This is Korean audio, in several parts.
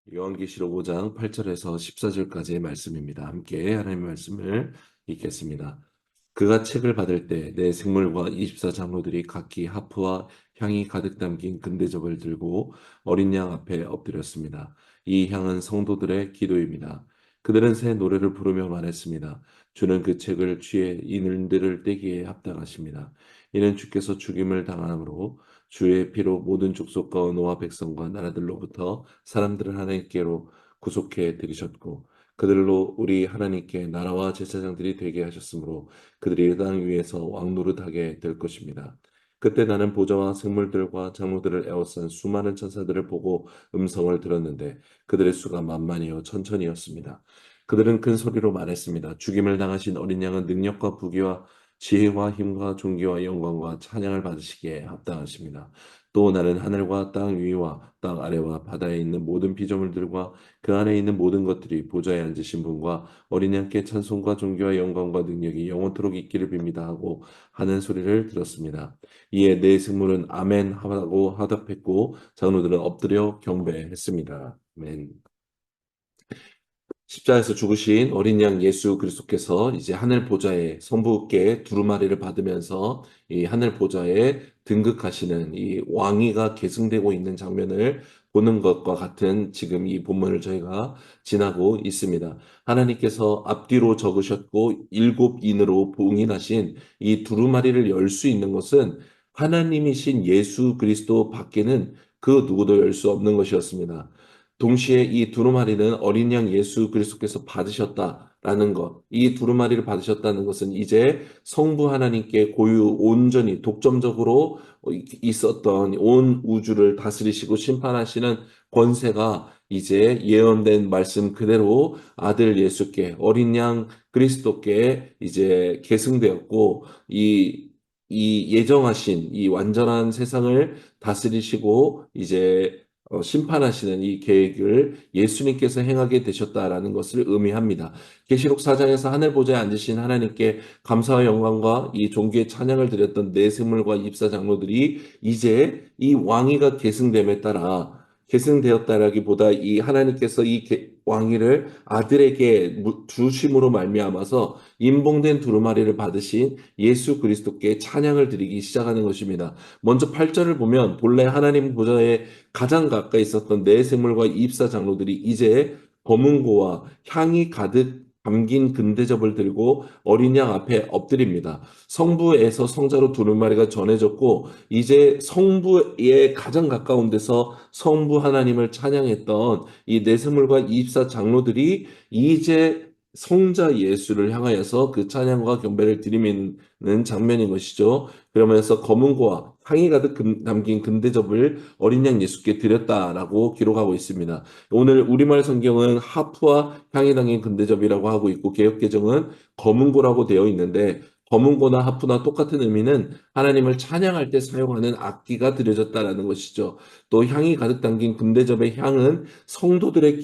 요한계시록 5장 8절에서 14절까지의 말씀입니다. 함께 하나님의 말씀을 읽겠습니다. 그가 책을 받을 때 내 생물과 24장로들이 각기 하프와 향이 가득 담긴 금대접을 들고 어린 양 앞에 엎드렸습니다. 이 향은 성도들의 기도입니다. 그들은 새 노래를 부르며 말했습니다. 주는 그 책을 취해 이들을 떼기에 합당하십니다. 이는 주께서 죽임을 당함으로 주의 피로 모든 족속과 언어와 백성과 나라들로부터 사람들을 하나님께로 구속해 들이셨고 그들로 우리 하나님께 나라와 제사장들이 되게 하셨으므로 그들이 땅 위에서 왕노릇하게 될 것입니다. 그때 나는 보좌와 생물들과 장로들을 에워싼 수많은 천사들을 보고 음성을 들었는데 그들의 수가 만만이요 천천이었습니다. 그들은 큰 소리로 말했습니다. 죽임을 당하신 어린 양은 능력과 부귀와 지혜와 힘과 존귀와 영광과 찬양을 받으시기에 합당하십니다. 또 나는 하늘과 땅 위와 땅 아래와 바다에 있는 모든 피조물들과 그 안에 있는 모든 것들이 보좌에 앉으신 분과 어린 양께 찬송과 존귀와 영광과 능력이 영원토록 있기를 빕니다 하고 하는 소리를 들었습니다. 이에 네 생물은 아멘 하고 화답했고 장로들은 엎드려 경배했습니다. 아멘. 십자가에서 죽으신 어린 양 예수 그리스도께서 이제 하늘 보좌에 성부께 두루마리를 받으면서 이 하늘 보좌에 등극하시는 이 왕위가 계승되고 있는 장면을 보는 것과 같은 지금 이 본문을 저희가 지나고 있습니다. 하나님께서 앞뒤로 적으셨고 일곱 인으로 봉인하신 이 두루마리를 열 수 있는 것은 하나님이신 예수 그리스도 밖에는 그 누구도 열 수 없는 것이었습니다. 동시에 이 두루마리는 어린 양 예수 그리스도께서 받으셨다라는 것, 이 두루마리를 받으셨다는 것은 이제 성부 하나님께 고유 온전히 독점적으로 있었던 온 우주를 다스리시고 심판하시는 권세가 이제 예언된 말씀 그대로 아들 예수께 어린 양 그리스도께 이제 계승되었고 이 예정하신 이 완전한 세상을 다스리시고 이제 심판하시는 이 계획을 예수님께서 행하게 되셨다라는 것을 의미합니다. 계시록 4장에서 하늘 보좌에 앉으신 하나님께 감사와 영광과 이 존귀의 찬양을 드렸던 네 생물과 24장로들이 이제 이 왕위가 계승됨에 따라 계승되었다라기보다 이 하나님께서 이 왕위를 아들에게 주심으로 말미암아서 인봉된 두루마리를 받으신 예수 그리스도께 찬양을 드리기 시작하는 것입니다. 먼저 8절을 보면 본래 하나님 보좌에 가장 가까이 있었던 네 생물과 24장로들이 이제 검은고와 향이 가득 담긴 금대접을 들고 어린 양 앞에 엎드립니다. 성부에서 성자로 두루마리가 전해졌고 이제 성부에 가장 가까운 데서 성부 하나님을 찬양했던 이 네 생물과 24장로들이 이제 성자 예수를 향하여서 그 찬양과 경배를 드리는 장면인 것이죠. 그러면서 검은고와 향이 가득 담긴 금대접을 어린 양 예수께 드렸다라고 기록하고 있습니다. 오늘 우리말 성경은 하프와 향이 담긴 금대접이라고 하고 있고 개역개정은 검은고라고 되어 있는데 검은고나 하프나 똑같은 의미는 하나님을 찬양할 때 사용하는 악기가 드려졌다라는 것이죠. 또 향이 가득 담긴 금대접의 향은 성도들의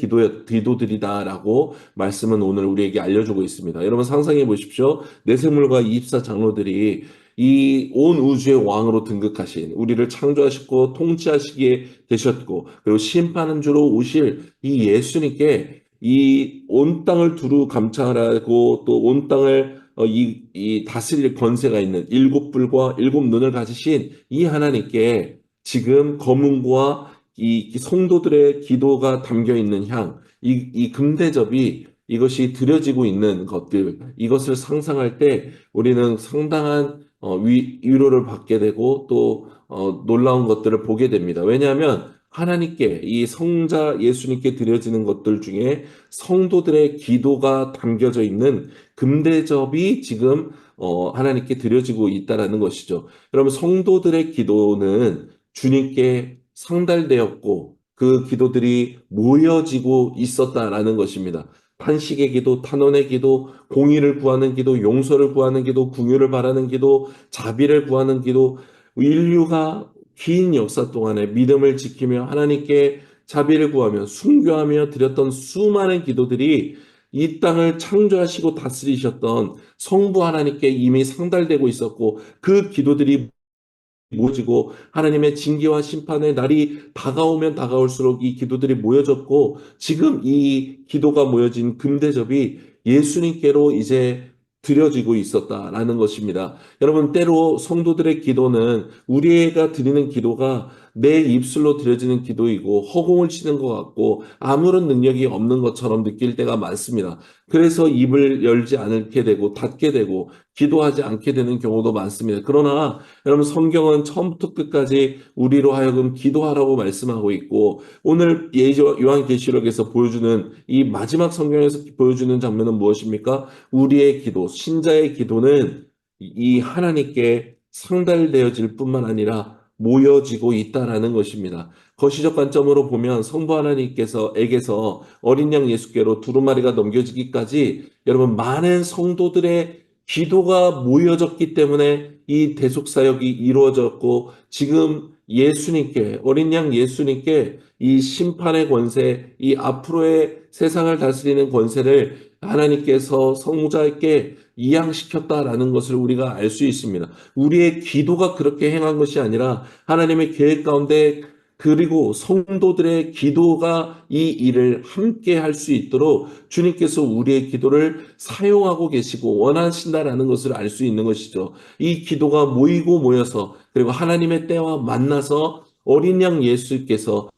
기도들이다라고 말씀은 오늘 우리에게 알려주고 있습니다. 여러분 상상해 보십시오. 내생물과 24장로들이 이 온 우주의 왕으로 등극하신 우리를 창조하시고 통치하시기에 되셨고 그리고 심판은 주로 오실 이 예수님께 이 온 땅을 두루 감찰하고 또 온 땅을 이 다스릴 권세가 있는 일곱 불과 일곱 눈을 가지신 이 하나님께 지금 검은고와 이 성도들의 기도가 담겨 있는 향, 이 금대접이 이것이 드려지고 있는 것들, 이것을 상상할 때 우리는 상당한 위로를 받게 되고 또 놀라운 것들을 보게 됩니다. 왜냐하면 하나님께 이 성자 예수님께 드려지는 것들 중에 성도들의 기도가 담겨져 있는 금대접이 지금 하나님께 드려지고 있다라는 것이죠. 여러분 성도들의 기도는 주님께 상달되었고 그 기도들이 모여지고 있었다라는 것입니다. 탄식의 기도, 탄원의 기도, 공의를 구하는 기도, 용서를 구하는 기도, 궁유를 바라는 기도, 자비를 구하는 기도, 인류가 긴 역사 동안에 믿음을 지키며 하나님께 자비를 구하며 순교하며 드렸던 수많은 기도들이 이 땅을 창조하시고 다스리셨던 성부 하나님께 이미 상달되고 있었고 그 기도들이 모지고 하나님의 징계와 심판의 날이 다가오면 다가올수록 이 기도들이 모여졌고 지금 이 기도가 모여진 금대접이 예수님께로 이제 드려지고 있었다라는 것입니다. 여러분, 때로 성도들의 기도는 우리가 드리는 기도가 내 입술로 드려지는 기도이고 허공을 치는 것 같고 아무런 능력이 없는 것처럼 느낄 때가 많습니다. 그래서 입을 열지 않게 되고 닫게 되고 기도하지 않게 되는 경우도 많습니다. 그러나 여러분, 성경은 처음부터 끝까지 우리로 하여금 기도하라고 말씀하고 있고 오늘 요한계시록에서 보여주는 이 마지막 성경에서 보여주는 장면은 무엇입니까? 우리의 기도, 신자의 기도는 이 하나님께 상달되어질 뿐만 아니라 모여지고 있다라는 것입니다. 거시적 관점으로 보면 성부 하나님께서 어린 양 예수께로 두루마리가 넘겨지기까지 여러분 많은 성도들의 기도가 모여졌기 때문에 이 대속사역이 이루어졌고 지금 예수님께 어린 양 예수님께 이 심판의 권세, 이 앞으로의 세상을 다스리는 권세를 하나님께서 성자에게 이양시켰다라는 것을 우리가 알 수 있습니다. 우리의 기도가 그렇게 행한 것이 아니라 하나님의 계획 가운데 그리고 성도들의 기도가 이 일을 함께 할 수 있도록 주님께서 우리의 기도를 사용하고 계시고 원하신다라는 것을 알 수 있는 것이죠. 이 기도가 모이고 모여서 그리고 하나님의 때와 만나서 어린 양 예수께서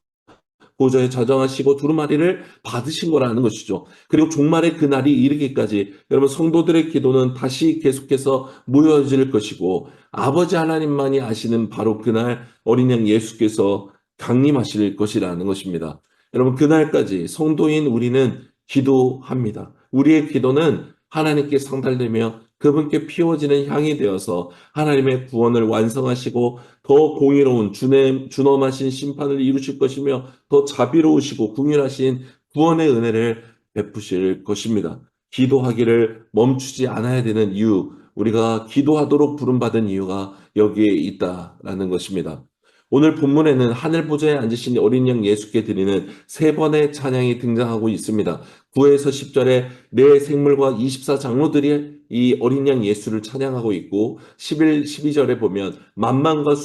보좌에 자정하시고 두루마리를 받으신 거라는 것이죠. 그리고 종말의 그날이 이르기까지 여러분 성도들의 기도는 다시 계속해서 모여질 것이고 아버지 하나님만이 아시는 바로 그날 어린 양 예수께서 강림하실 것이라는 것입니다. 여러분 그날까지 성도인 우리는 기도합니다. 우리의 기도는 하나님께 상달되며 그분께 피워지는 향이 되어서 하나님의 구원을 완성하시고 더 공의로운 준엄하신 심판을 이루실 것이며 더 자비로우시고 궁휼하신 구원의 은혜를 베푸실 것입니다. 기도하기를 멈추지 않아야 되는 이유, 우리가 기도하도록 부름받은 이유가 여기에 있다라는 것입니다. 오늘 본문에는 하늘 보좌에 앉으신 어린 양 예수께 드리는 세 번의 찬양이 등장하고 있습니다. 9에서 10절에 내 생물과 24장로들이 이 어린 양 예수를 찬양하고 있고 11, 12절에 보면 만만과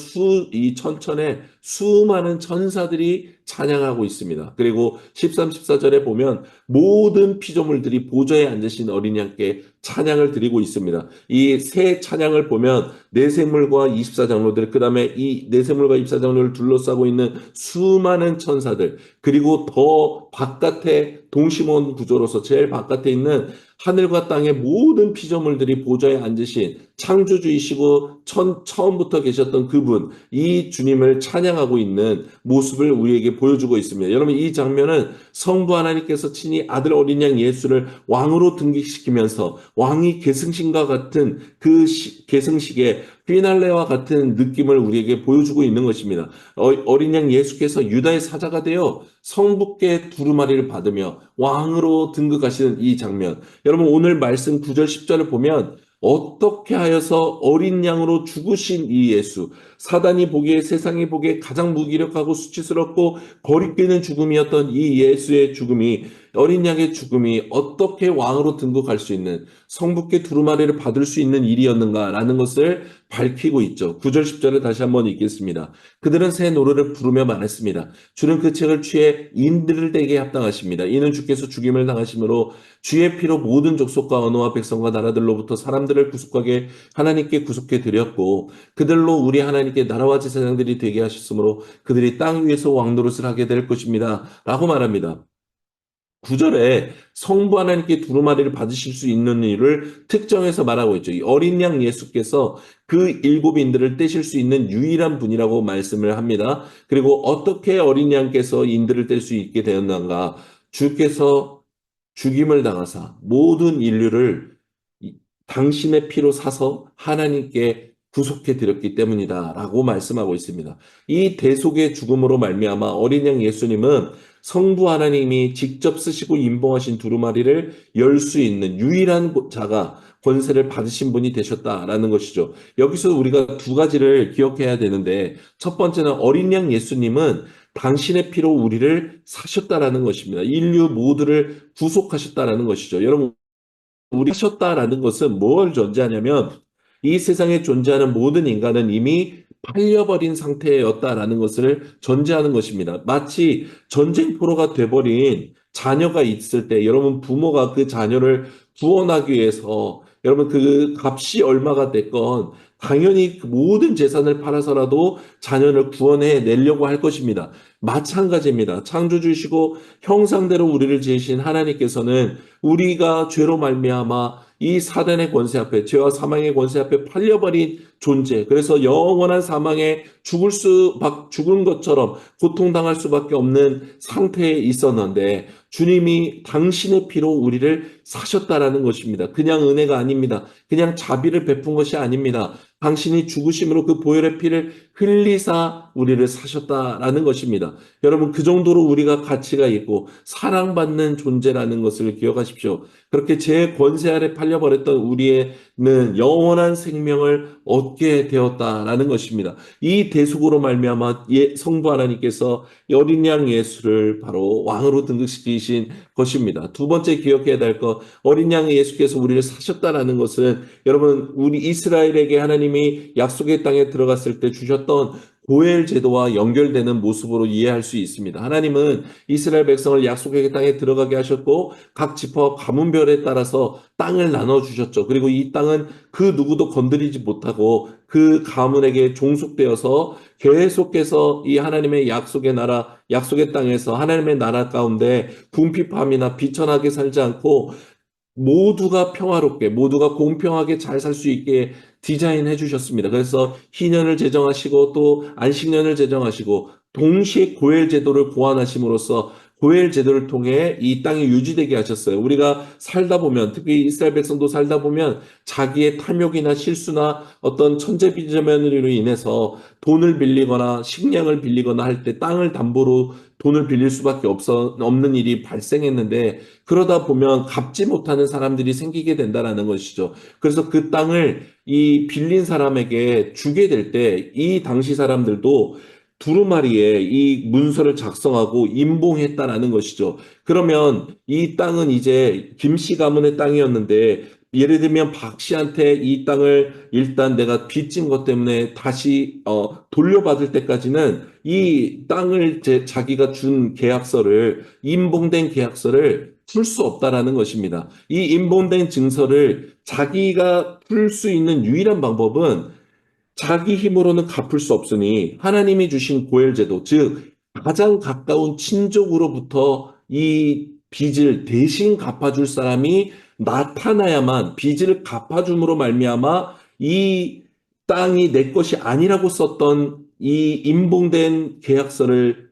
이 천천의 수많은 천사들이 찬양하고 있습니다. 그리고 13, 14절에 보면 모든 피조물들이 보좌에 앉으신 어린 양께 찬양을 드리고 있습니다. 이 세 찬양을 보면 내생물과 24장로들, 그 다음에 이 내생물과 24장로를 둘러싸고 있는 수많은 천사들, 그리고 더 바깥에 동심원 구조로서 제일 바깥에 있는 하늘과 땅의 모든 피조물들이 보좌에 앉으신 창조주이시고 처음부터 계셨던 그분, 이 주님을 찬양하고 있는 모습을 우리에게 보여주고 있습니다. 여러분, 이 장면은 성부 하나님께서 친히 아들 어린 양 예수를 왕으로 등극시키면서 왕이 계승신과 같은 그 계승식의 피날레와 같은 느낌을 우리에게 보여주고 있는 것입니다. 어린 양 예수께서 유다의 사자가 되어 성부께 두루마리를 받으며 왕으로 등극하시는 이 장면. 여러분 오늘 말씀 9절 10절을 보면 어떻게 하여서 어린 양으로 죽으신 이 예수, 사단이 보기에 세상이 보기에 가장 무기력하고 수치스럽고 거리끼는 죽음이었던 이 예수의 죽음이 어린 양의 죽음이 어떻게 왕으로 등극할 수 있는 성부께 두루마리를 받을 수 있는 일이었는가라는 것을 밝히고 있죠. 9절 10절을 다시 한번 읽겠습니다. 그들은 새 노래를 부르며 말했습니다. 주는 그 책을 취해 인들을 대게 합당하십니다. 이는 주께서 죽임을 당하심으로 주의 피로 모든 족속과 언어와 백성과 나라들로부터 사람들을 구속하게 하나님께 구속해 드렸고 그들로 우리 하나님께 나라와 제사장들이 되게 하셨으므로 그들이 땅 위에서 왕노릇을 하게 될 것입니다. 라고 말합니다. 9절에 성부 하나님께 두루마리를 받으실 수 있는 일을 특정해서 말하고 있죠. 이 어린 양 예수께서 그 일곱 인들을 떼실 수 있는 유일한 분이라고 말씀을 합니다. 그리고 어떻게 어린 양께서 인들을 뗄 수 있게 되었는가? 주께서 죽임을 당하사 모든 인류를 당신의 피로 사서 하나님께 구속해 드렸기 때문이다라고 말씀하고 있습니다. 이 대속의 죽음으로 말미암아 어린 양 예수님은 성부 하나님이 직접 쓰시고 임봉하신 두루마리를 열 수 있는 유일한 자가 권세를 받으신 분이 되셨다라는 것이죠. 여기서 우리가 두 가지를 기억해야 되는데 첫 번째는 어린 양 예수님은 당신의 피로 우리를 사셨다라는 것입니다. 인류 모두를 구속하셨다라는 것이죠. 여러분 우리 하셨다라는 것은 뭘 존재하냐면 이 세상에 존재하는 모든 인간은 이미 팔려버린 상태였다라는 것을 전제하는 것입니다. 마치 전쟁포로가 돼버린 자녀가 있을 때 여러분 부모가 그 자녀를 구원하기 위해서 여러분 그 값이 얼마가 됐건 당연히 그 모든 재산을 팔아서라도 자녀를 구원해 내려고 할 것입니다. 마찬가지입니다. 창조주이시고 형상대로 우리를 지으신 하나님께서는 우리가 죄로 말미암아 이 사단의 권세 앞에 죄와 사망의 권세 앞에 팔려버린 존재. 그래서 영원한 사망에 죽은 것처럼 고통당할 수밖에 없는 상태에 있었는데 주님이 당신의 피로 우리를 사셨다라는 것입니다. 그냥 은혜가 아닙니다. 그냥 자비를 베푼 것이 아닙니다. 당신이 죽으심으로 그 보혈의 피를 흘리사 우리를 사셨다라는 것입니다. 여러분 그 정도로 우리가 가치가 있고 사랑받는 존재라는 것을 기억하십시오. 그렇게 제 권세 아래 팔려버렸던 우리는 영원한 생명을 얻게 되었다라는 것입니다. 이 대속으로 말미암아 성부 하나님께서 어린 양 예수를 바로 왕으로 등극시키신 것입니다. 두 번째 기억해야 될 것, 어린 양 예수께서 우리를 사셨다라는 것은 여러분 우리 이스라엘에게 하나님이 약속의 땅에 들어갔을 때 주셨던 고엘 제도와 연결되는 모습으로 이해할 수 있습니다. 하나님은 이스라엘 백성을 약속의 땅에 들어가게 하셨고 각 지파 가문별에 따라서 땅을 나눠 주셨죠. 그리고 이 땅은 그 누구도 건드리지 못하고 그 가문에게 종속되어서 계속해서 이 하나님의 약속의 나라, 약속의 땅에서 하나님의 나라 가운데 궁핍함이나 비천하게 살지 않고 모두가 평화롭게, 모두가 공평하게 잘 살 수 있게 디자인해 주셨습니다. 그래서 희년을 제정하시고 또 안식년을 제정하시고 동시에 고엘 제도를 고안하심으로써 고엘 제도를 통해 이 땅이 유지되게 하셨어요. 우리가 살다 보면, 특히 이스라엘 백성도 살다 보면 자기의 탐욕이나 실수나 어떤 천재비저면으로 인해서 돈을 빌리거나 식량을 빌리거나 할 때 땅을 담보로 돈을 빌릴 수밖에 없는 일이 발생했는데 그러다 보면 갚지 못하는 사람들이 생기게 된다라는 것이죠. 그래서 그 땅을 이 빌린 사람에게 주게 될 때 이 당시 사람들도 두루마리에 이 문서를 작성하고 임봉했다라는 것이죠. 그러면 이 땅은 이제 김씨 가문의 땅이었는데 예를 들면 박 씨한테 이 땅을 일단 내가 빚진 것 때문에 다시 돌려받을 때까지는 이 땅을 자기가 준 계약서를 임봉된 계약서를 풀 수 없다라는 것입니다. 이 임봉된 증서를 자기가 풀 수 있는 유일한 방법은 자기 힘으로는 갚을 수 없으니 하나님이 주신 고엘제도, 즉 가장 가까운 친족으로부터 이 빚을 대신 갚아줄 사람이 나타나야만 빚을 갚아줌으로 말미암아 이 땅이 내 것이 아니라고 썼던 이 임봉된 계약서를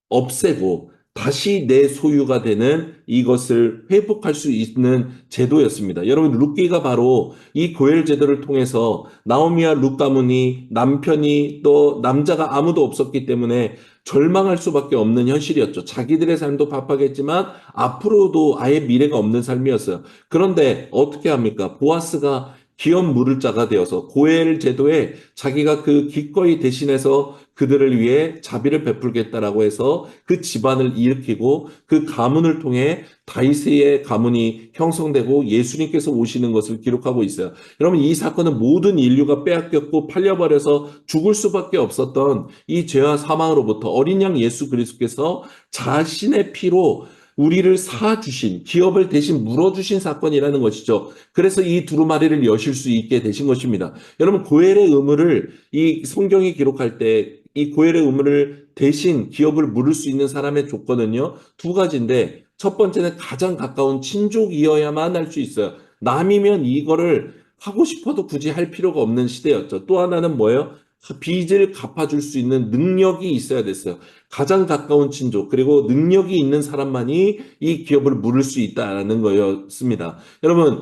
없애고 다시 내 소유가 되는 이것을 회복할 수 있는 제도였습니다. 여러분, 룻기가 바로 이 고엘 제도를 통해서 나오미와 룻 가문이 남편이 또 남자가 아무도 없었기 때문에 절망할 수밖에 없는 현실이었죠. 자기들의 삶도 바빠겠지만 앞으로도 아예 미래가 없는 삶이었어요. 그런데 어떻게 합니까? 보아스가 기업 물을 자가 되어서 고엘 제도에 자기가 그 기꺼이 대신해서 그들을 위해 자비를 베풀겠다라고 해서 그 집안을 일으키고 그 가문을 통해 다윗의 가문이 형성되고 예수님께서 오시는 것을 기록하고 있어요. 여러분 이 사건은 모든 인류가 빼앗겼고 팔려버려서 죽을 수밖에 없었던 이 죄와 사망으로부터 어린 양 예수 그리스도께서 자신의 피로 우리를 사주신, 기업을 대신 물어주신 사건이라는 것이죠. 그래서 이 두루마리를 여실 수 있게 되신 것입니다. 여러분, 고엘의 의무를 이 성경이 기록할 때 이 고엘의 의무를 대신 기업을 물을 수 있는 사람의 조건은요, 두 가지인데, 첫 번째는 가장 가까운 친족이어야만 할 수 있어요. 남이면 이거를 하고 싶어도 굳이 할 필요가 없는 시대였죠. 또 하나는 뭐예요? 빚을 갚아줄 수 있는 능력이 있어야 됐어요. 가장 가까운 친족, 그리고 능력이 있는 사람만이 이 기업을 물을 수 있다는 거였습니다. 여러분,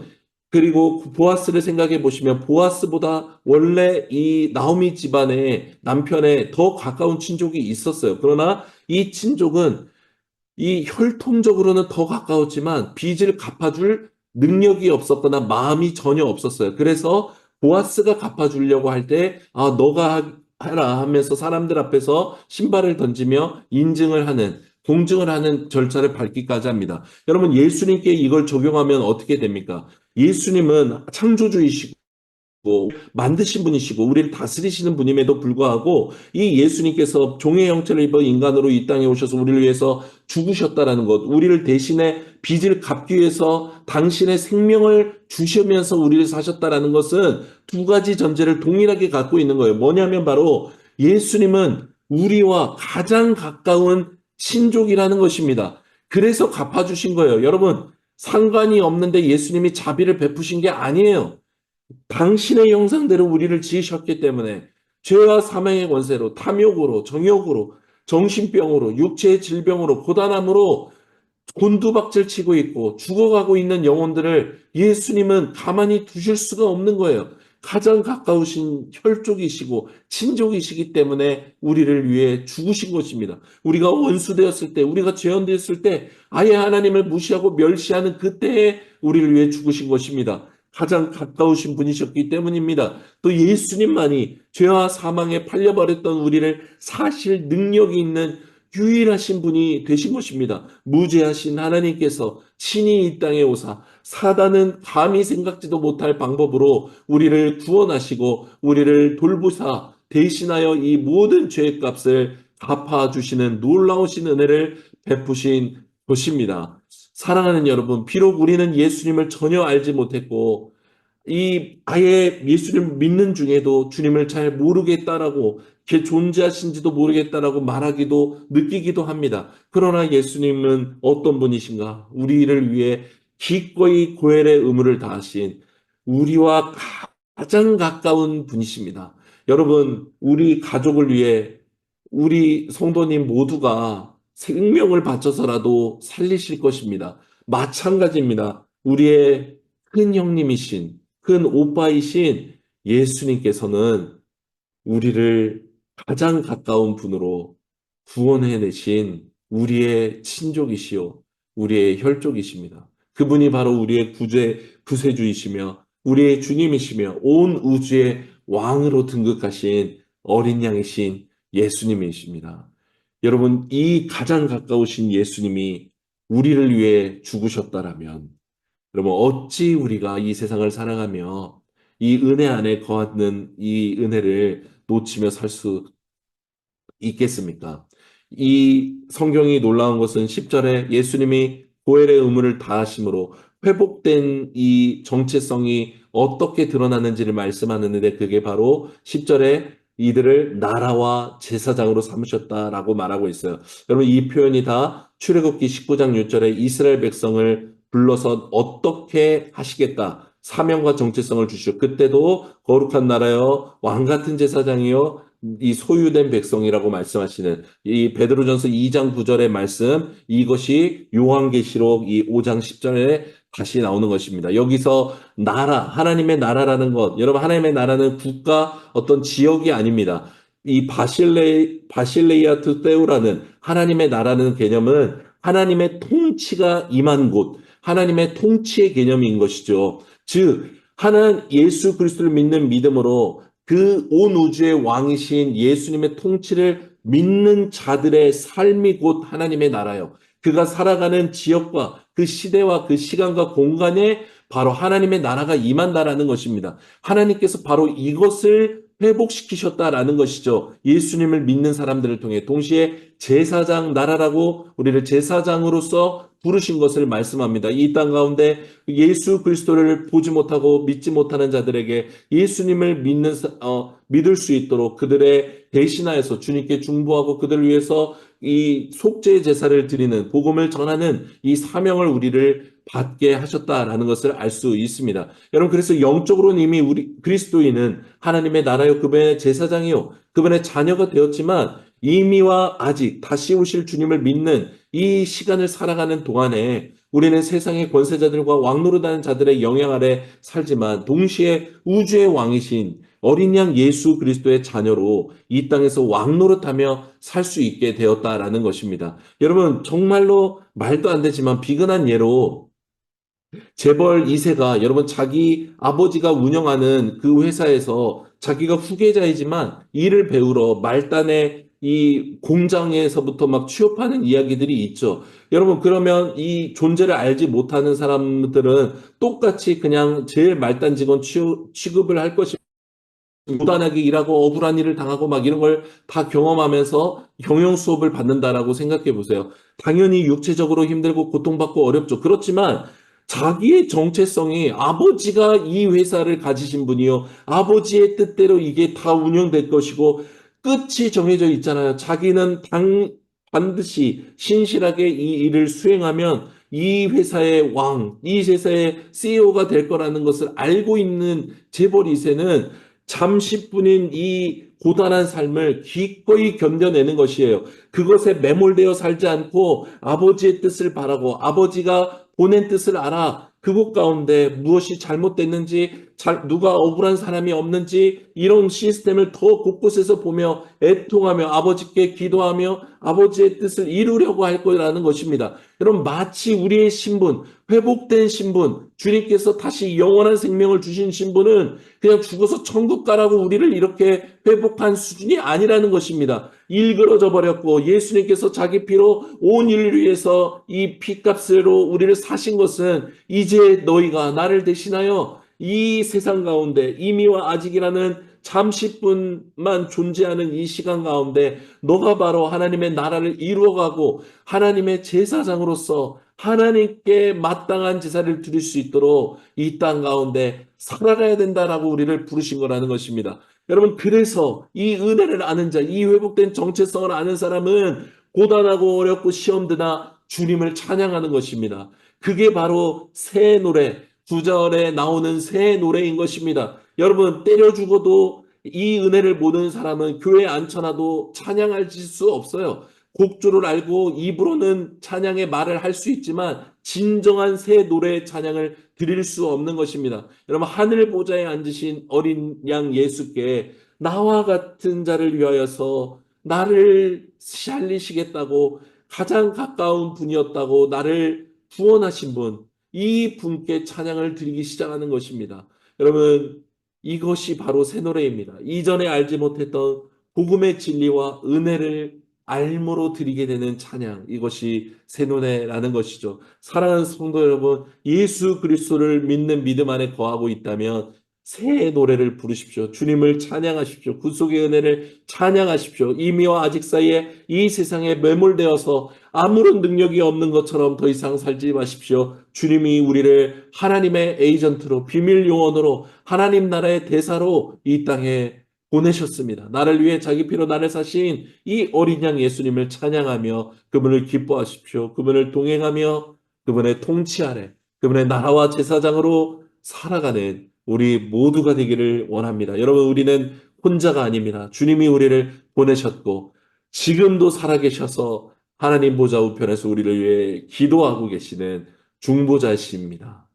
그리고 보아스를 생각해 보시면 보아스보다 원래 이 나오미 집안의 남편에 더 가까운 친족이 있었어요. 그러나 이 친족은 이 혈통적으로는 더 가까웠지만 빚을 갚아줄 능력이 없었거나 마음이 전혀 없었어요. 그래서 보아스가 갚아주려고 할 때, 아, 너가 해라 하면서 사람들 앞에서 신발을 던지며 인증을 하는, 공증을 하는 절차를 밟기까지 합니다. 여러분, 예수님께 이걸 적용하면 어떻게 됩니까? 예수님은 창조주이시고, 만드신 분이시고 우리를 다스리시는 분임에도 불구하고 이 예수님께서 종의 형체를 입어 인간으로 이 땅에 오셔서 우리를 위해서 죽으셨다라는 것, 우리를 대신에 빚을 갚기 위해서 당신의 생명을 주시면서 우리를 사셨다라는 것은 두 가지 전제를 동일하게 갖고 있는 거예요. 뭐냐면 바로 예수님은 우리와 가장 가까운 친족이라는 것입니다. 그래서 갚아주신 거예요. 여러분, 상관이 없는데 예수님이 자비를 베푸신 게 아니에요. 당신의 형상대로 우리를 지으셨기 때문에 죄와 사망의 권세로, 탐욕으로, 정욕으로, 정신병으로, 육체의 질병으로, 고단함으로 곤두박질 치고 있고 죽어가고 있는 영혼들을 예수님은 가만히 두실 수가 없는 거예요. 가장 가까우신 혈족이시고 친족이시기 때문에 우리를 위해 죽으신 것입니다. 우리가 원수되었을 때, 우리가 죄인되었을 때 아예 하나님을 무시하고 멸시하는 그때에 우리를 위해 죽으신 것입니다. 가장 가까우신 분이셨기 때문입니다. 또 예수님만이 죄와 사망에 팔려버렸던 우리를 사실 능력이 있는 유일하신 분이 되신 것입니다. 무죄하신 하나님께서 친히 이 땅에 오사 사단은 감히 생각지도 못할 방법으로 우리를 구원하시고 우리를 돌보사 대신하여 이 모든 죄의 값을 갚아주시는 놀라우신 은혜를 베푸신 것입니다. 사랑하는 여러분, 비록 우리는 예수님을 전혀 알지 못했고 이 아예 예수를 믿는 중에도 주님을 잘 모르겠다라고 그 존재하신지도 모르겠다라고 말하기도 느끼기도 합니다. 그러나 예수님은 어떤 분이신가? 우리를 위해 기꺼이 고엘의 의무를 다하신 우리와 가장 가까운 분이십니다. 여러분, 우리 가족을 위해 우리 성도님 모두가 생명을 바쳐서라도 살리실 것입니다. 마찬가지입니다. 우리의 큰 형님이신 큰 오빠이신 예수님께서는 우리를 가장 가까운 분으로 구원해내신 우리의 친족이시요, 우리의 혈족이십니다. 그분이 바로 우리의 구세주이시며, 우리의 주님이시며, 온 우주의 왕으로 등극하신 어린 양이신 예수님이십니다. 여러분, 이 가장 가까우신 예수님이 우리를 위해 죽으셨다라면, 그러면 어찌 우리가 이 세상을 살아가며 이 은혜 안에 거하는 이 은혜를 놓치며 살 수 있겠습니까? 이 성경이 놀라운 것은 10절에 예수님이 고엘의 의무를 다하심으로 회복된 이 정체성이 어떻게 드러나는지를 말씀하는데 그게 바로 10절에 이들을 나라와 제사장으로 삼으셨다라고 말하고 있어요. 여러분 이 표현이 다 출애굽기 19장 6절에 이스라엘 백성을 불러서 어떻게 하시겠다. 사명과 정체성을 주시오. 그때도 거룩한 나라여 왕 같은 제사장이요 이 소유된 백성이라고 말씀하시는 이 베드로전서 2장 9절의 말씀 이것이 요한계시록 이 5장 10절에 다시 나오는 것입니다. 여기서 나라, 하나님의 나라라는 것, 여러분 하나님의 나라는 국가 어떤 지역이 아닙니다. 이 바실레이아트 테우라는 하나님의 나라는 개념은 하나님의 통치가 임한 곳, 하나님의 통치의 개념인 것이죠. 즉, 예수 그리스도를 믿는 믿음으로 그 온 우주의 왕이신 예수님의 통치를 믿는 자들의 삶이 곧 하나님의 나라요. 그가 살아가는 지역과 그 시대와 그 시간과 공간에 바로 하나님의 나라가 임한다라는 것입니다. 하나님께서 바로 이것을 회복시키셨다라는 것이죠. 예수님을 믿는 사람들을 통해 동시에 제사장 나라라고 우리를 제사장으로서 부르신 것을 말씀합니다. 이 땅 가운데 예수 그리스도를 보지 못하고 믿지 못하는 자들에게 예수님을 믿을 수 있도록 그들의 대신하여서 주님께 중보하고 그들을 위해서 이 속죄의 제사를 드리는 복음을 전하는 이 사명을 우리를 받게 하셨다라는 것을 알 수 있습니다. 여러분 그래서 영적으로는 이미 우리 그리스도인은 하나님의 나라요 그분의 제사장이요 그분의 자녀가 되었지만 이미와 아직 다시 오실 주님을 믿는 이 시간을 살아가는 동안에 우리는 세상의 권세자들과 왕노릇하는 자들의 영향 아래 살지만 동시에 우주의 왕이신 어린 양 예수 그리스도의 자녀로 이 땅에서 왕노릇하며 살 수 있게 되었다라는 것입니다. 여러분 정말로 말도 안 되지만 비근한 예로 재벌 2세가 여러분 자기 아버지가 운영하는 그 회사에서 자기가 후계자이지만 일을 배우러 말단에 이 공장에서부터 막 취업하는 이야기들이 있죠. 여러분, 그러면 이 존재를 알지 못하는 사람들은 똑같이 그냥 제일 말단 직원 취급을 할 것입니다. 무단하게 일하고 억울한 일을 당하고 막 이런 걸 다 경험하면서 경영 수업을 받는다라고 생각해 보세요. 당연히 육체적으로 힘들고 고통받고 어렵죠. 그렇지만 자기의 정체성이 아버지가 이 회사를 가지신 분이요. 아버지의 뜻대로 이게 다 운영될 것이고 끝이 정해져 있잖아요. 자기는 반드시 신실하게 이 일을 수행하면 이 회사의 왕, 이 회사의 CEO가 될 거라는 것을 알고 있는 재벌 2세는 잠시뿐인 이 고단한 삶을 기꺼이 견뎌내는 것이에요. 그것에 매몰되어 살지 않고 아버지의 뜻을 바라고 아버지가 보낸 뜻을 알아. 그곳 가운데 무엇이 잘못됐는지, 누가 억울한 사람이 없는지 이런 시스템을 더 곳곳에서 보며 애통하며 아버지께 기도하며 아버지의 뜻을 이루려고 할 거라는 것입니다. 여러분, 마치 우리의 신분, 회복된 신분, 주님께서 다시 영원한 생명을 주신 신분은 그냥 죽어서 천국 가라고 우리를 이렇게 회복한 수준이 아니라는 것입니다. 일그러져 버렸고 예수님께서 자기 피로 온 인류를 위해서 이 피값으로 우리를 사신 것은 이제 너희가 나를 대신하여 이 세상 가운데 이미와 아직이라는 잠시뿐만 존재하는 이 시간 가운데 너가 바로 하나님의 나라를 이루어가고 하나님의 제사장으로서 하나님께 마땅한 제사를 드릴 수 있도록 이 땅 가운데 살아가야 된다라고 우리를 부르신 거라는 것입니다. 여러분, 그래서 이 은혜를 아는 자, 이 회복된 정체성을 아는 사람은 고단하고 어렵고 시험드나 주님을 찬양하는 것입니다. 그게 바로 새 노래, 구절에 나오는 새 노래인 것입니다. 여러분, 때려 죽어도 이 은혜를 모르는 사람은 교회에 앉혀놔도 찬양할 수 없어요. 곡조를 알고 입으로는 찬양의 말을 할 수 있지만 진정한 새 노래의 찬양을 드릴 수 없는 것입니다. 여러분, 하늘 보좌에 앉으신 어린 양 예수께 나와 같은 자를 위하여서 나를 살리시겠다고 가장 가까운 분이었다고 나를 구원하신 분, 이 분께 찬양을 드리기 시작하는 것입니다. 여러분, 이것이 바로 새 노래입니다. 이전에 알지 못했던 복음의 진리와 은혜를 알므로 드리게 되는 찬양, 이것이 새 노래라는 것이죠. 사랑하는 성도 여러분, 예수 그리스도를 믿는 믿음 안에 거하고 있다면 새 노래를 부르십시오. 주님을 찬양하십시오. 구속의 은혜를 찬양하십시오. 이미와 아직 사이에 이 세상에 매몰되어서 아무런 능력이 없는 것처럼 더 이상 살지 마십시오. 주님이 우리를 하나님의 에이전트로, 비밀 요원으로, 하나님 나라의 대사로 이 땅에 보내셨습니다. 나를 위해 자기 피로 나를 사신 이 어린 양 예수님을 찬양하며 그분을 기뻐하십시오. 그분을 동행하며 그분의 통치 아래 그분의 나라와 제사장으로 살아가는 우리 모두가 되기를 원합니다. 여러분, 우리는 혼자가 아닙니다. 주님이 우리를 보내셨고 지금도 살아계셔서 하나님 보좌 우편에서 우리를 위해 기도하고 계시는 중보자이십니다.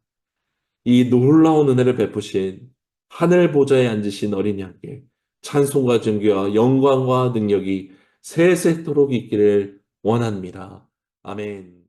이 놀라운 은혜를 베푸신 하늘 보좌에 앉으신 어린 양께 찬송과 존귀와 영광과 능력이 세세토록 있기를 원합니다. 아멘.